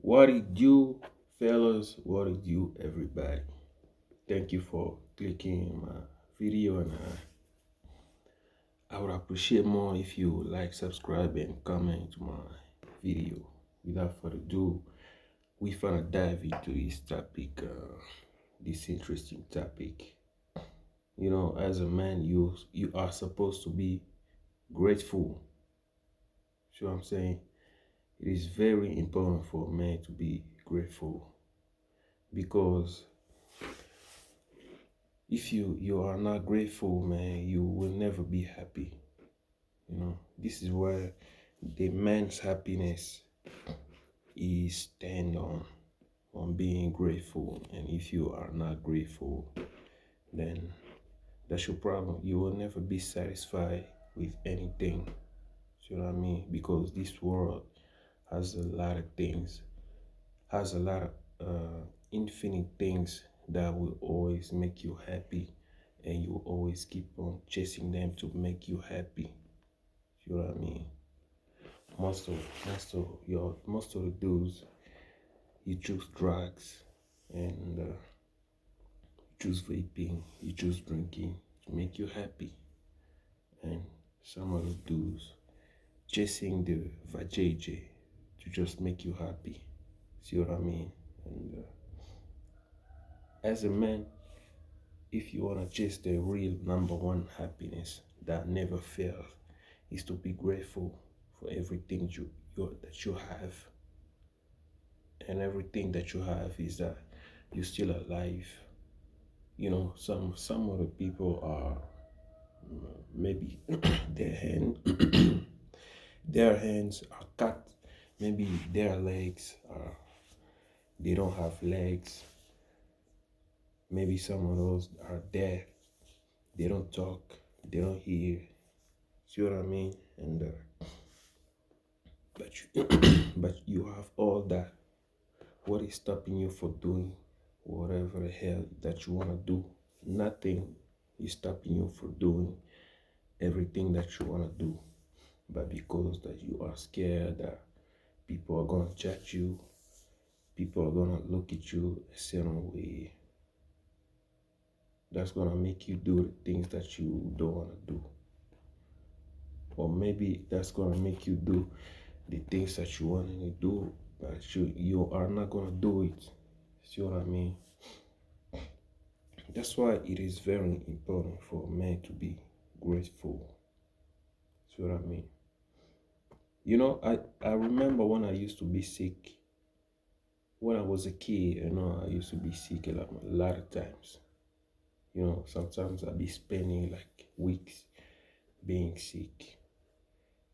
What did you, fellas? What did you, everybody? Thank you for clicking my video, and I would appreciate more if you like, subscribe, and comment to my video. Without further ado, we finna dive into this topic, this interesting topic. As a man, you are supposed to be grateful. See what I'm saying? It is very important for a man to be grateful because if you are not grateful, man, you will never be happy. This is where the man's happiness is stand on being grateful. And if you are not grateful, then that's your problem. You will never be satisfied with anything. See what I mean? Because this world has a lot of things, has a lot of infinite things that will always make you happy, and you will always keep on chasing them to make you happy. You know what I mean? Most of the dudes, you choose drugs, and you choose vaping, you choose drinking to make you happy, and some of the dudes chasing the vajayjay to just make you happy. See what I mean? And as a man, if you want to chase the real number one happiness that never fails, is to be grateful for everything that you have. And everything that you have is that you're still alive. Some of the people are maybe their hand their hands are cut, maybe their legs are they don't have legs, maybe some of those are deaf, they don't talk, they don't hear. See what I mean? And but you, but you have all that. What is stopping you from doing whatever the hell that you want to do? Nothing is stopping you from doing everything that you want to do. But because that you are scared that people are going to judge you, people are going to look at you a certain way, that's going to make you do the things that you don't want to do. Or maybe that's going to make you do the things that you want to do, but you are not going to do it. See what I mean? That's why it is very important for a man to be grateful. See what I mean? I remember when I used to be sick. When I was a kid, I used to be sick a lot of times. Sometimes I'd be spending like weeks being sick.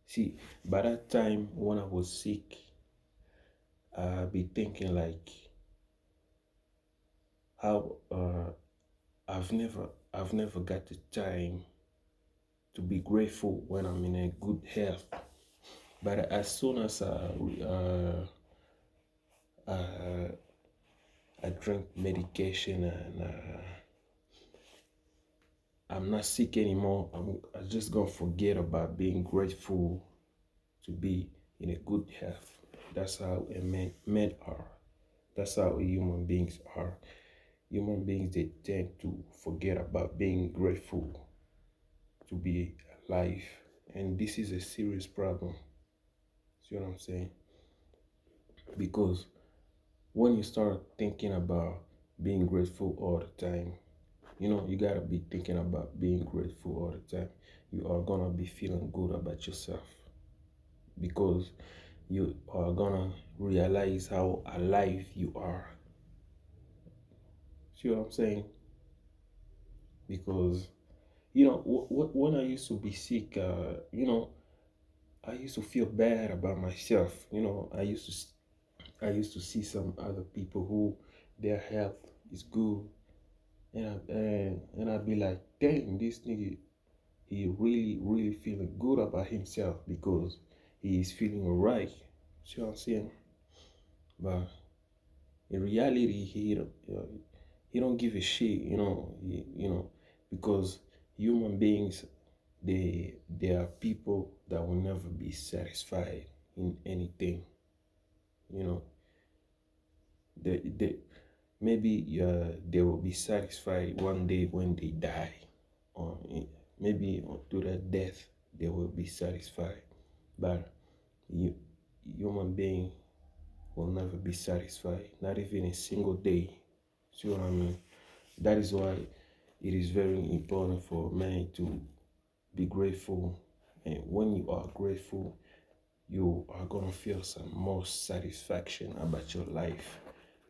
See, by that time when I was sick, I'd be thinking like how I've never got the time to be grateful when I'm in a good health. But as soon as I drink medication and I'm not sick anymore, I just gonna forget about being grateful to be in a good health. That's how men are. That's how human beings are. Human beings, they tend to forget about being grateful to be alive. And this is a serious problem. See what I'm saying? Because when you start thinking about being grateful all the time, you gotta be thinking about being grateful all the time. You are gonna be feeling good about yourself because you are gonna realize how alive you are. See what I'm saying? Because when I used to be sick, I used to feel bad about myself. I used to see some other people who their health is good, and I'd be like, dang, this nigga, he really, really feeling good about himself because he is feeling alright. See what I'm saying? But in reality, he don't give a shit. Because human beings, they are people that will never be satisfied in anything. You know, They maybe they will be satisfied one day when they die, or maybe to their death they will be satisfied. But you, human being will never be satisfied, not even a single day. See what I mean? That is why it is very important for man to be grateful. And when you are grateful, you are gonna feel some more satisfaction about your life.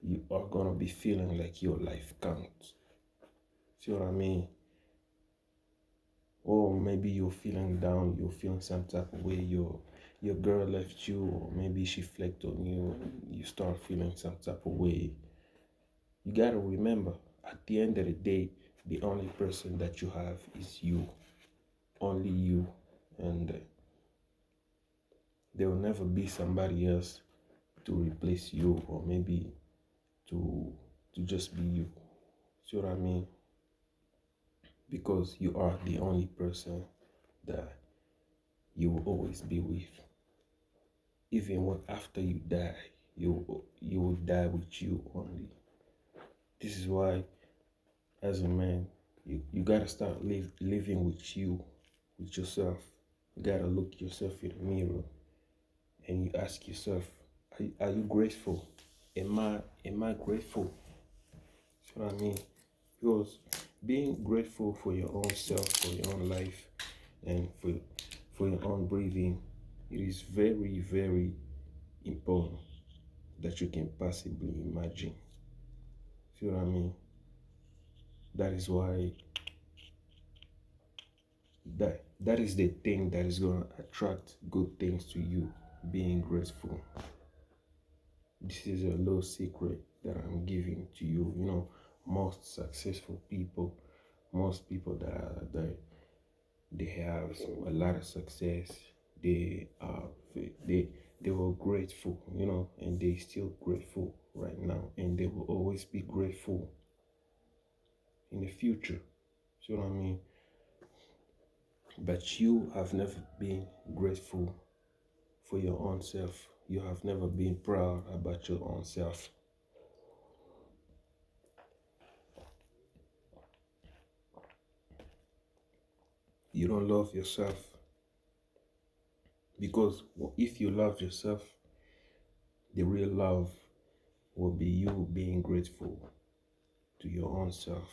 You are gonna be feeling like your life counts. See what I mean? Or maybe you're feeling down, you're feeling some type of way, your girl left you, or maybe she flaked on you, and you start feeling some type of way. You gotta remember, at the end of the day, the only person that you have is you, only you, and there will never be somebody else to replace you, or maybe to just be you. See what I mean? Because you are the only person that you will always be with. Even when after you die, you will die with you only. This is why, as a man, you gotta start living with you, with yourself. You gotta look yourself in the mirror and you ask yourself, are you grateful? Am I grateful? That's what I mean. Because being grateful for your own self, for your own life, and for your own breathing, it is very, very important that you can possibly imagine. See what I mean? That is why that is the thing that is gonna attract good things to you. Being grateful. This is a little secret that I'm giving to you. You know, most successful people, most people they have a lot of success. They are they were grateful, you know, and they still grateful right now, and they will always be grateful in the future. See what I mean? But you have never been grateful for your own self. You have never been proud about your own self. You don't love yourself because if you love yourself, the real love will be you being grateful to your own self.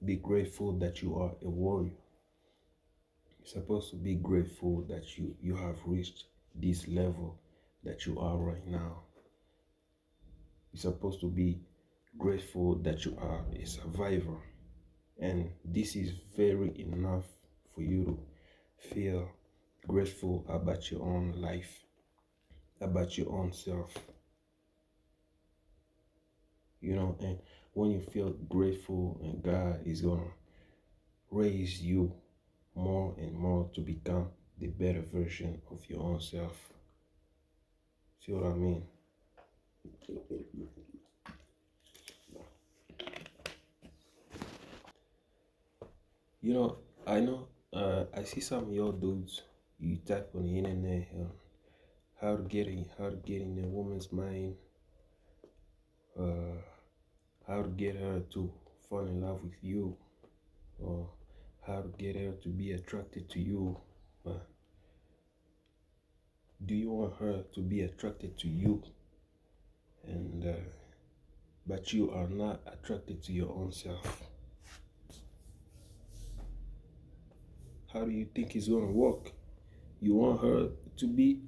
Be grateful that you are a warrior. You're supposed to be grateful that you have reached this level that you are right now. You're supposed to be grateful that you are a survivor. And this is very enough for you to feel grateful about your own life, about your own self. You know, and when you feel grateful, and God is gonna raise you more and more to become the better version of your own self. See what I mean? You know, I know, I see some of your dudes, you type on the internet, how to get in a woman's mind, uh, how to get her to fall in love with you, or how to get her to be attracted to you. Uh, do you want her to be attracted to you, and but you are not attracted to your own self? How do you think it's gonna work? You want her to be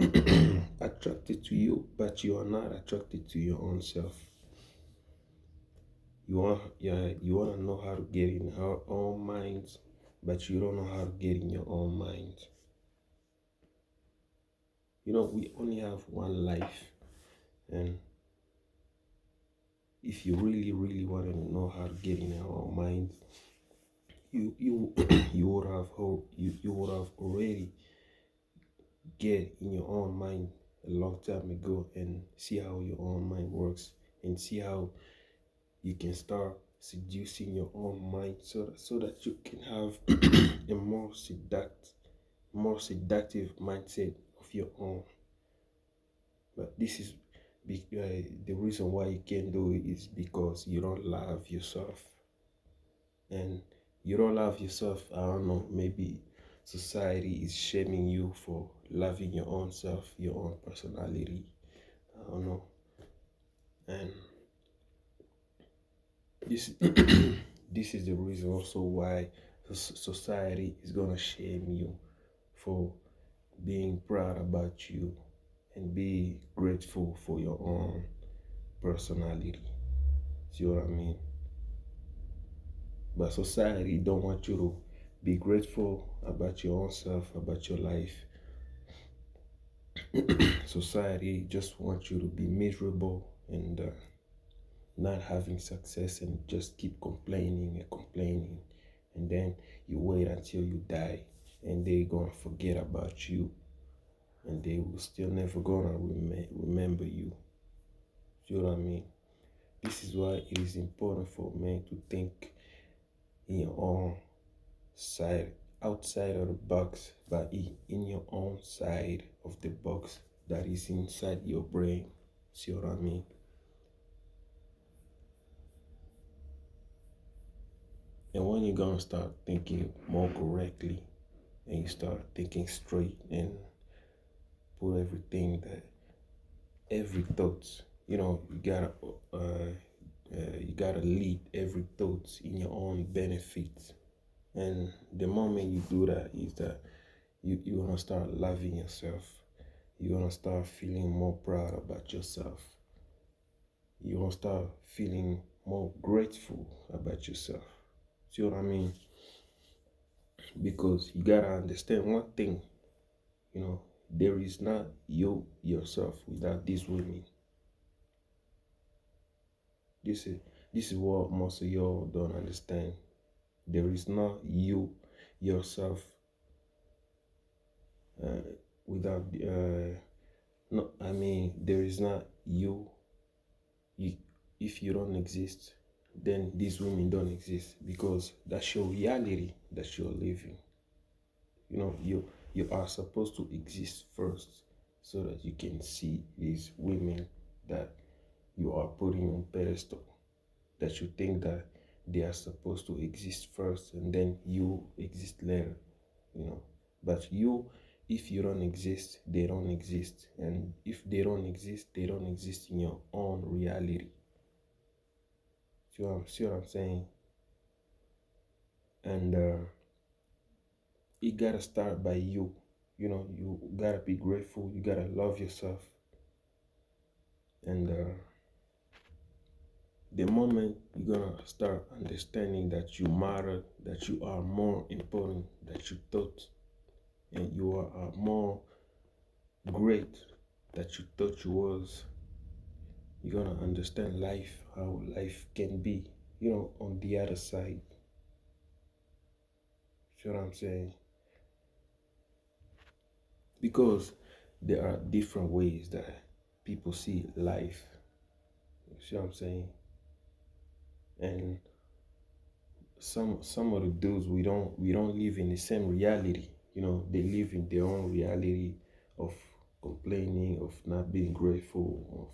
attracted to you, but you are not attracted to your own self. You want to know how to get in her own mind, but you don't know how to get in your own mind. You know, we only have one life, and if you really, really want to know how to get in your own mind, you you would have you would have already get in your own mind a long time ago, and see how your own mind works, and see how you can start seducing your own mind, so that you can have a more seductive mindset of your own. But The reason why you can't do it is because you don't love yourself. And you don't love yourself. I don't know, maybe society is shaming you for loving your own self, your own personality. I don't know. And this this is the reason also why society is gonna shame you for being proud about you and be grateful for your own personality. See what I mean? But society don't want you to be grateful about your own self, about your life. Society just wants you to be miserable and not having success and just keep complaining and complaining. And then you wait until you die and they gonna forget about you and they will still never gonna remember you. See what I mean? This is why it is important for men to think in your own side, outside of the box, but in your own side of the box that is inside your brain. See what I mean? And when you're gonna start thinking more correctly and you start thinking straight and put everything that every thought, you gotta lead every thought in your own benefit. And the moment you do that is that you're gonna start loving yourself. You're gonna start feeling more proud about yourself. You're gonna start feeling more grateful about yourself. See what I mean? Because you gotta understand one thing, there is not you yourself without these women. This is this is what most of y'all don't understand. There is not you yourself uh, without no. I mean, there is not you. You if you don't exist, then these women don't exist because that's your reality that you're living. You are supposed to exist first so that you can see these women that you are putting on pedestal, that you think that they are supposed to exist first and then you exist later, you know. But if you don't exist, they don't exist. And if they don't exist, they don't exist in your own reality. See what I'm saying? And it gotta start by you. You gotta be grateful. You gotta love yourself. And the moment you're gonna start understanding that you matter, that you are more important than you thought, and you are more great that you thought you was, you're gonna understand life, how life can be, on the other side. See what I'm saying? Because there are different ways that people see life. You see what I'm saying? And some of the dudes we don't live in the same reality. They live in their own reality of complaining, of not being grateful, of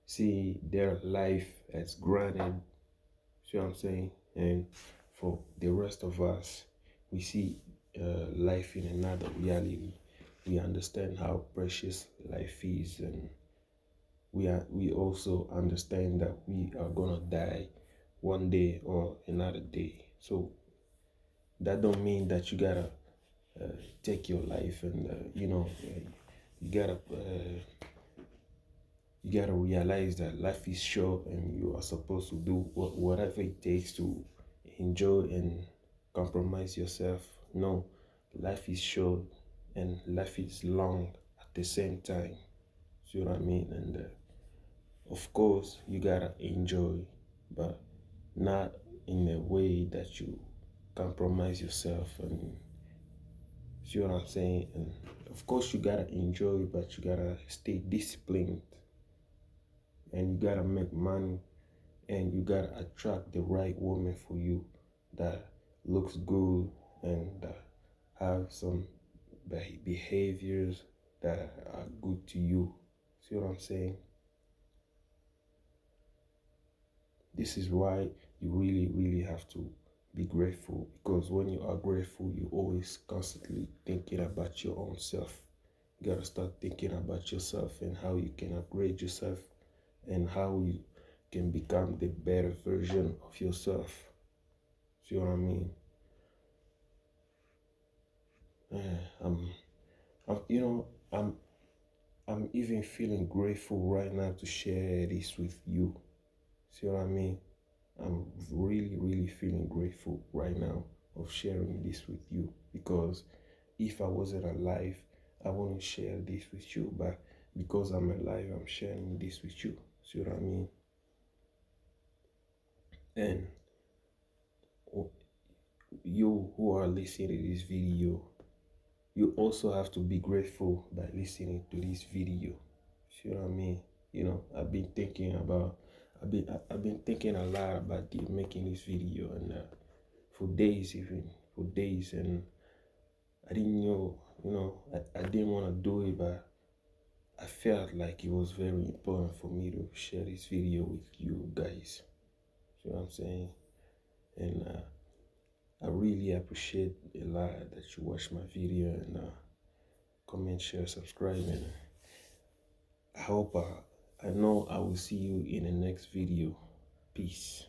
seeing their life as granted. See what I'm saying? And for the rest of us, we see life in another reality. We understand how precious life is, and we also understand that we are gonna die one day or another day. So that don't mean that you gotta uh, take your life and you gotta realize that life is short and you are supposed to do whatever it takes to enjoy and compromise yourself. No, life is short and life is long at the same time. See what I mean? And of course, you gotta enjoy, but not in a way that you compromise yourself. And see what I'm saying? And of course, you gotta enjoy, but you gotta stay disciplined and you gotta make money and you gotta attract the right woman for you that looks good and that have some behaviors that are good to you. See what I'm saying? This is why you really, really have to be grateful, because when you are grateful, you always constantly thinking about your own self. You gotta start thinking about yourself and how you can upgrade yourself and how you can become the better version of yourself. See what I mean? Yeah, you know, I'm even feeling grateful right now to share this with you. See what I mean? I'm really, really feeling grateful right now of sharing this with you, because if I wasn't alive, I wouldn't share this with you. But because I'm alive, I'm sharing this with you. See what I mean? And you who are listening to this video, you also have to be grateful by listening to this video. See what I mean? I've been thinking about, I've been thinking a lot about making this video, and for days, even for days, and I didn't know, I didn't want to do it, but I felt like it was very important for me to share this video with you guys. See what I'm saying? And I really appreciate a lot that you watch my video, and comment, share, subscribe, and I hope I know I will see you in the next video. Peace.